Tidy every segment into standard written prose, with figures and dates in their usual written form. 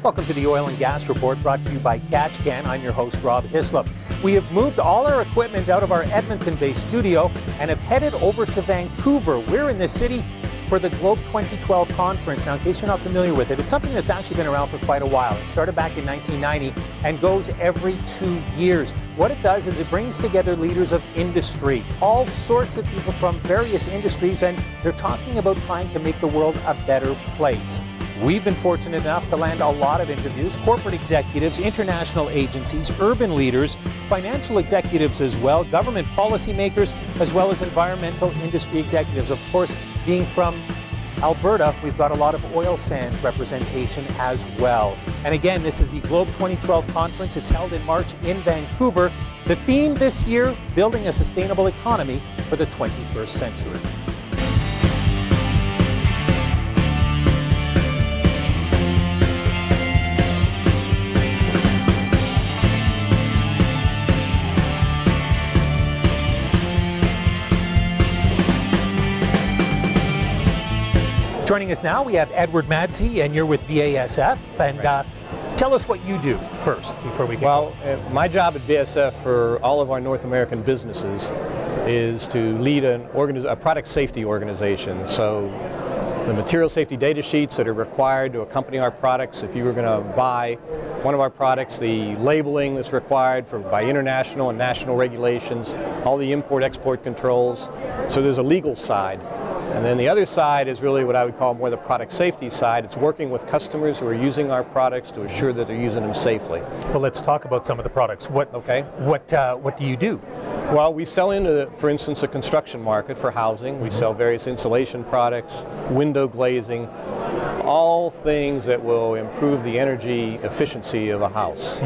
Welcome to the Oil and Gas Report, brought to you by Katch. I'm your host, Rob Hislop. We have moved all our equipment out of our Edmonton-based studio and have headed over to Vancouver. We're in this city for the Globe 2012 conference. Now, in case you're not familiar with it, it's something that's actually been around for quite a while. It started back in 1990 and goes every 2 years. What it does is it brings together leaders of industry, all sorts of people from various industries, and they're talking about trying to make the world a better place. We've been fortunate enough to land a lot of interviews, corporate executives, international agencies, urban leaders, financial executives as well, government policymakers, as well as environmental industry executives. Of course, being from Alberta, we've got a lot of oil sands representation as well. And again, this is the Globe 2012 conference. It's held in March in Vancouver. The theme this year, building a sustainable economy for the 21st century. Joining us now, we have Edward Madzy, and you're with BASF. And tell us what you do first before we get going. My job at BASF for all of our North American businesses is to lead a product safety organization. So the material safety data sheets that are required to accompany our products, if you were going to buy one of our products, the labeling that's required by international and national regulations, all the import-export controls. So there's a legal side. And then the other side is really what I would call more the product safety side. It's working with customers who are using our products to assure that they're using them safely. Well, let's talk about some of the products. What do you do? Well, we sell into, for instance, the construction market for housing. We sell various insulation products, window glazing, all things that will improve the energy efficiency of a house.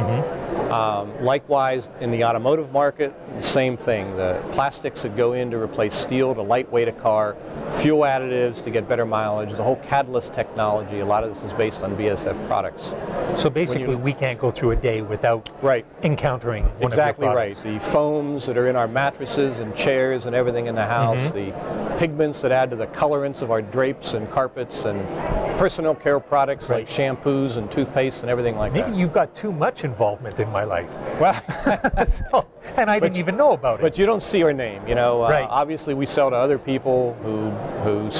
Likewise, in the automotive market, the same thing. The plastics that go in to replace steel to lightweight a car, fuel additives to get better mileage, the whole catalyst technology, a lot of this is based on BASF products. So basically, we can't go through a day without encountering one of your products. Exactly right. The foams that are in our mattresses and chairs and everything in the house, the pigments that add to the colorants of our drapes and carpets, and personal care products like shampoos and toothpaste and everything like that. Maybe you've got too much involvement in my life. Well, and I didn't even know about it. But you don't see our name, you know. Obviously, we sell to other people who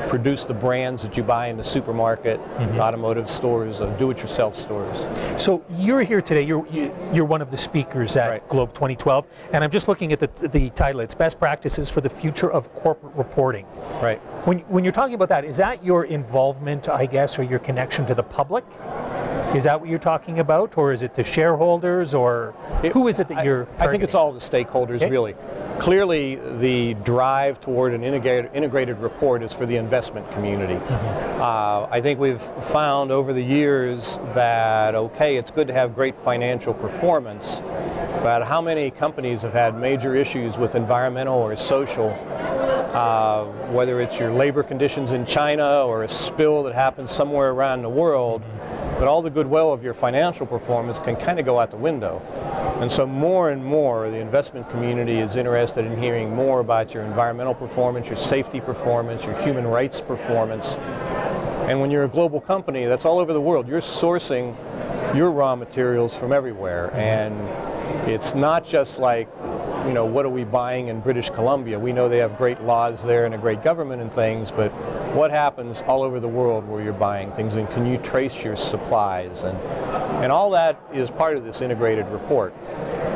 produce the brands that you buy in the supermarket, automotive stores, do-it-yourself stores. So you're here today. You're one of the speakers at Globe 2012, and I'm just looking at the title. It's Best Practices for the Future of Corporate Reporting. Right. When you're talking about that, is that your involvement, I guess, or your connection to the public? Is that what you're talking about, or is it the shareholders, or who is it that you're targeting? I think it's all the stakeholders, really. Clearly, the drive toward an integrated report is for the investment community. I think we've found over the years that, it's good to have great financial performance, but how many companies have had major issues with environmental or social, whether it's your labor conditions in China or a spill that happens somewhere around the world, but all the goodwill of your financial performance can kind of go out the window. And so more and more the investment community is interested in hearing more about your environmental performance, your safety performance, your human rights performance. And when you're a global company, that's all over the world. You're sourcing your raw materials from everywhere. And it's not just like, what are we buying in British Columbia? We know they have great laws there and a great government and things, but what happens all over the world where you're buying things, and can you trace your supplies? And all that is part of this integrated report.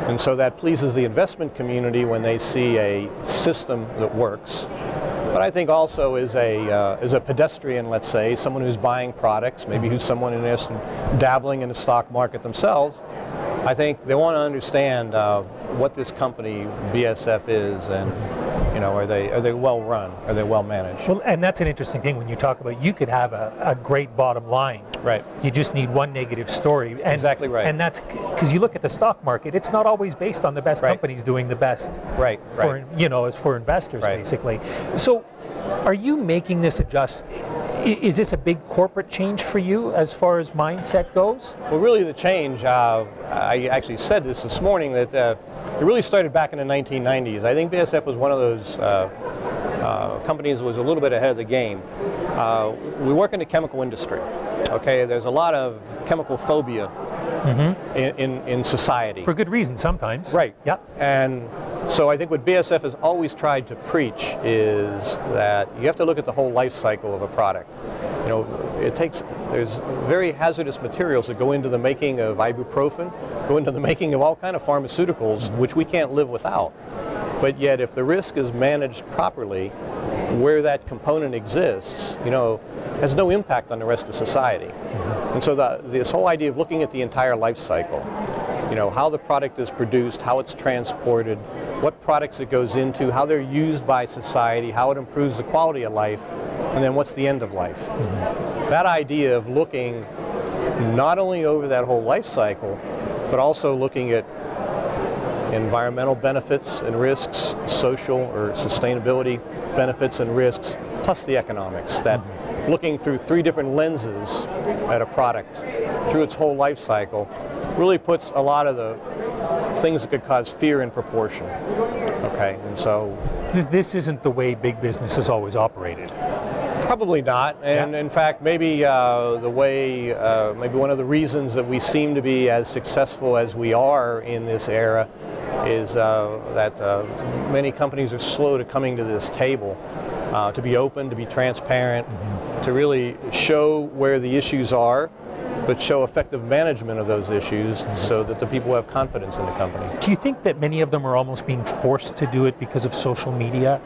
And so that pleases the investment community when they see a system that works. But I think also as a pedestrian, let's say, someone who's buying products, maybe who's someone interested in dabbling in the stock market themselves, I think they want to understand what this company BASF is, and are they well run? Are they well managed? Well, and that's an interesting thing when you talk about you could have a great bottom line. Right. You just need one negative story. And, exactly right. And that's because you look at the stock market; it's not always based on the best companies doing the best. Right. For investors, basically. So, are you making this is this a big corporate change for you as far as mindset goes? Well, really the change, I actually said this morning, that it really started back in the 1990s. I think BASF was one of those companies that was a little bit ahead of the game. We work in the chemical industry. Okay, there's a lot of chemical phobia in society. For good reason sometimes. Right. Yeah. And so I think what BASF has always tried to preach is that you have to look at the whole life cycle of a product. You know, there's very hazardous materials that go into the making of ibuprofen, go into the making of all kind of pharmaceuticals, which we can't live without. But yet, if the risk is managed properly, where that component exists, you know, has no impact on the rest of society. And so this whole idea of looking at the entire life cycle, you know, how the product is produced, how it's transported, what products it goes into, how they're used by society, how it improves the quality of life, and then what's the end of life. That idea of looking not only over that whole life cycle, but also looking at environmental benefits and risks, social or sustainability benefits and risks, plus the economics. That looking through 3 different lenses at a product through its whole life cycle really puts a lot of the things that could cause fear in proportion. Okay, and so this isn't the way big business has always operated. Probably not, and in fact, maybe maybe one of the reasons that we seem to be as successful as we are in this era is that many companies are slow to coming to this table, to be open, to be transparent, to really show where the issues are, but show effective management of those issues so that the people have confidence in the company. Do you think that many of them are almost being forced to do it because of social media?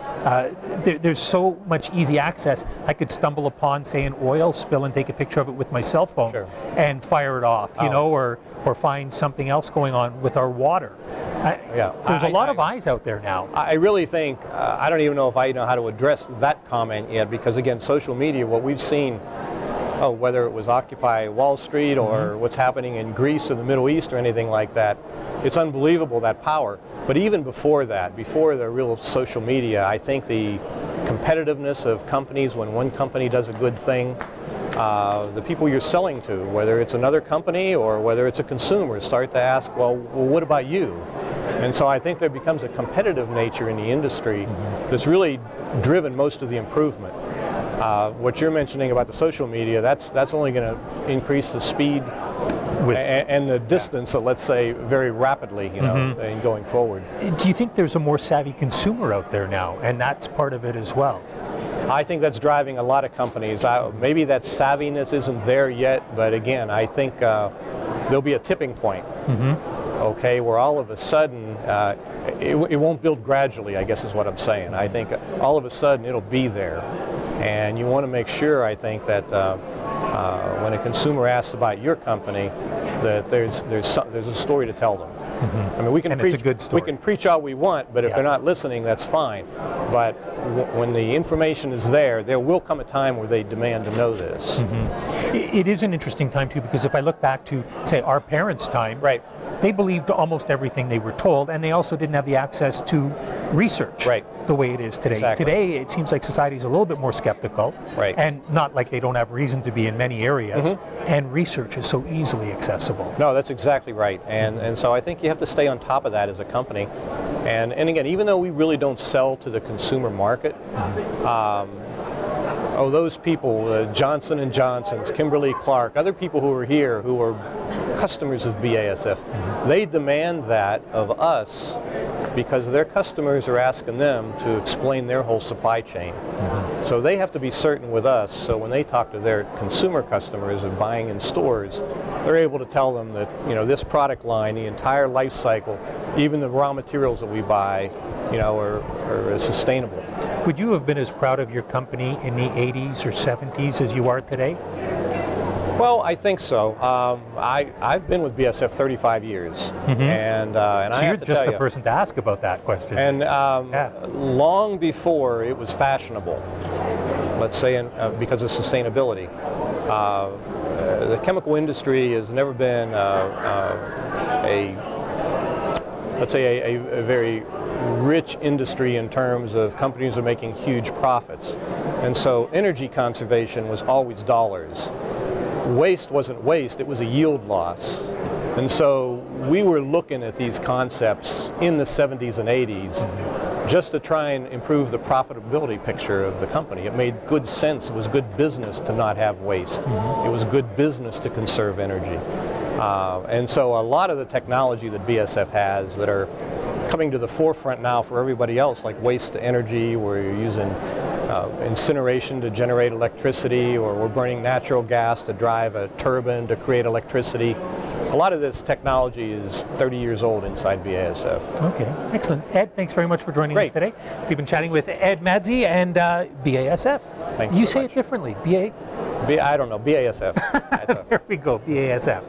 There's so much easy access. I could stumble upon, say, an oil spill and take a picture of it with my cell phone and fire it off, you know, or find something else going on with our water. There's a lot of eyes out there now. I really think, I don't even know if I know how to address that comment yet, because again, social media, what we've seen, whether it was Occupy Wall Street or what's happening in Greece or the Middle East or anything like that, it's unbelievable, that power. But even before that, before the real social media, I think the competitiveness of companies, when one company does a good thing, the people you're selling to, whether it's another company or whether it's a consumer, start to ask, well, what about you? And so I think there becomes a competitive nature in the industry that's really driven most of the improvement. What you're mentioning about the social media, that's only going to increase the speed and the distance, let's say, very rapidly, you know, and going forward. Do you think there's a more savvy consumer out there now, and that's part of it as well? I think that's driving a lot of companies. Maybe that savviness isn't there yet, but again, I think there'll be a tipping point. Okay, where all of a sudden, it won't build gradually, I guess is what I'm saying. I think all of a sudden it'll be there. And you want to make sure, I think, that when a consumer asks about your company, that there's a story to tell them. I mean, we can preach all we want, but if they're not listening, that's fine. But when the information is there will come a time where they demand to know this. It is an interesting time too, because if I look back to, say, our parents' time, they believed almost everything they were told, and they also didn't have the access to research the way it is today. Exactly. Today, it seems like society is a little bit more skeptical, and not like they don't have reason to be in many areas, and research is so easily accessible. No, that's exactly right, and so I think you have to stay on top of that as a company. And again, even though we really don't sell to the consumer market, those people, Johnson & Johnson's, Kimberly-Clark, other people who are here who are customers of BASF, they demand that of us because their customers are asking them to explain their whole supply chain. So they have to be certain with us, so when they talk to their consumer customers and buying in stores, they're able to tell them that, you know, this product line, the entire life cycle, even the raw materials that we buy, you know, are sustainable. Would you have been as proud of your company in the 80s or 70s as you are today? Well, I think so. I've been with BASF 35 years, and so I you're have to just tell the person to ask about that question. And long before it was fashionable, let's say, because of sustainability, the chemical industry has never been let's say a very rich industry in terms of companies are making huge profits, and so energy conservation was always dollars. Waste wasn't waste, it was a yield loss. And so we were looking at these concepts in the 70s and 80s, just to try and improve the profitability picture of the company. It made good sense. It was good business to not have waste. It was good business to conserve energy. And so a lot of the technology that BASF has that are coming to the forefront now for everybody else, like waste to energy, where you're using incineration to generate electricity, or we're burning natural gas to drive a turbine to create electricity. A lot of this technology is 30 years old inside BASF. Okay, excellent. Ed, thanks very much for joining us today. We've been chatting with Ed Madzy and BASF. Thanks you so say much. it differently, I don't know, BASF. There we go, BASF.